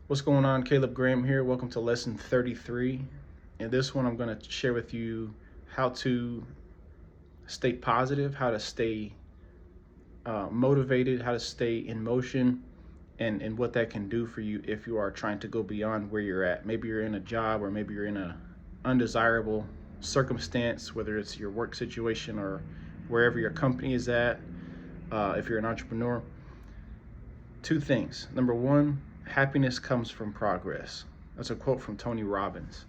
What's going on? Caleb Graham here. Welcome to lesson 33. In this one, I'm going to share with you how to stay positive, how to stay motivated, how to stay in motion, and what that can do for you if you are trying to go beyond where you're at. Maybe you're in a job, or maybe you're in a undesirable circumstance, whether it's your work situation or wherever your company is at. If you're an entrepreneur, two things. Number one, happiness comes from progress. That's a quote from Tony Robbins.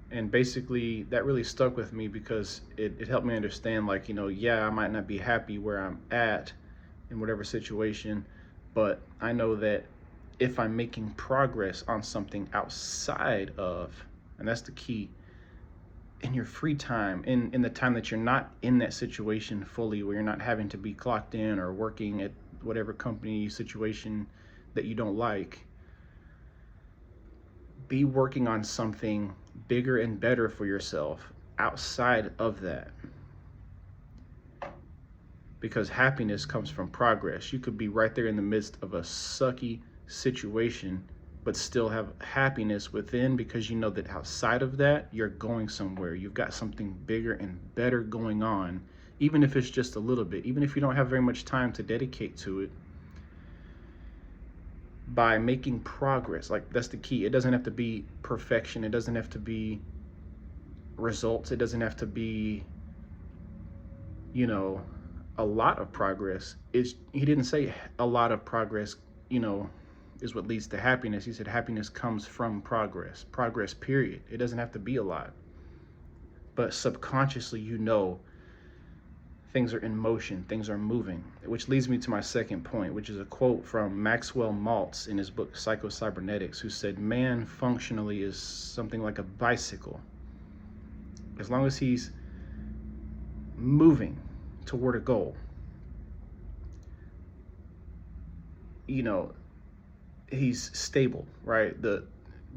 And basically, that really stuck with me because it helped me understand, like, yeah, I might not be happy where I'm at in whatever situation, but I know that if I'm making progress on something outside of, and that's the key, in your free time, in the time that you're not in that situation fully, where you're not having to be clocked in or working at whatever company situation that you don't like, be working on something bigger and better for yourself outside of that. Because happiness comes from progress. You could be right there in the midst of a sucky situation, but still have happiness within, because you know that outside of that, you're going somewhere. You've got something bigger and better going on, even if it's just a little bit, even if you don't have very much time to dedicate to it. By making progress, like, that's the key. It doesn't have to be perfection. It doesn't have to be results. It doesn't have to be, a lot of progress. He didn't say a lot of progress, is what leads to happiness. He said happiness comes from progress, period. It doesn't have to be a lot. But subconsciously, things are in motion, things are moving, which leads me to my second point, which is a quote from Maxwell Maltz in his book Psycho-Cybernetics, who said, man functionally is something like a bicycle. As long as he's moving toward a goal, he's stable, right? The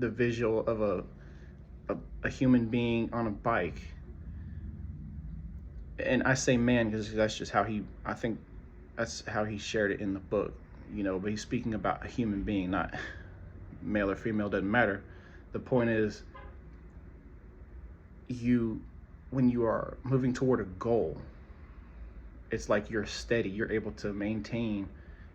visual of a human being on a bike. And I say man because that's just I think that's how he shared it in the book, but he's speaking about a human being, not male or female, doesn't matter. The point is, when you are moving toward a goal, it's like you're steady, you're able to maintain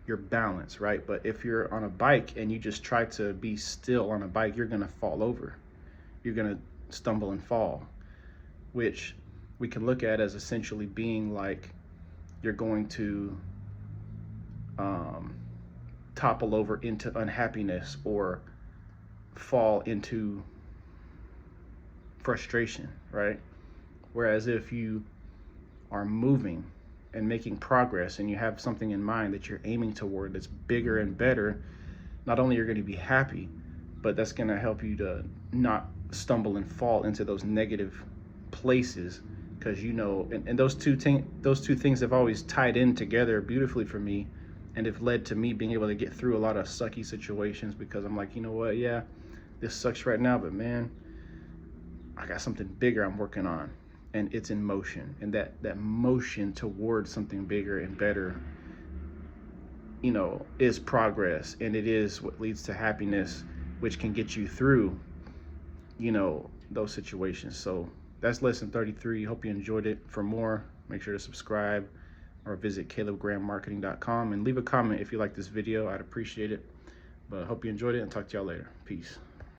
your balance, right? But if you're on a bike and you just try to be still on a bike, you're gonna fall over. You're gonna stumble and fall, which we can look at as essentially being like you're going to topple over into unhappiness or fall into frustration, right? Whereas if you are moving and making progress and you have something in mind that you're aiming toward that's bigger and better, not only you're going to be happy, but that's going to help you to not stumble and fall into those negative places, because and those two things have always tied in together beautifully for me, and have led to me being able to get through a lot of sucky situations, because I'm like, you know what, yeah, this sucks right now, but man, I got something bigger I'm working on, and it's in motion, and that motion towards something bigger and better, is progress, and it is what leads to happiness, which can get you through, those situations. So that's lesson 33. Hope you enjoyed it. For more, make sure to subscribe or visit calebgrahammarketing.com and leave a comment if you like this video. I'd appreciate it. But I hope you enjoyed it, and talk to y'all later. Peace.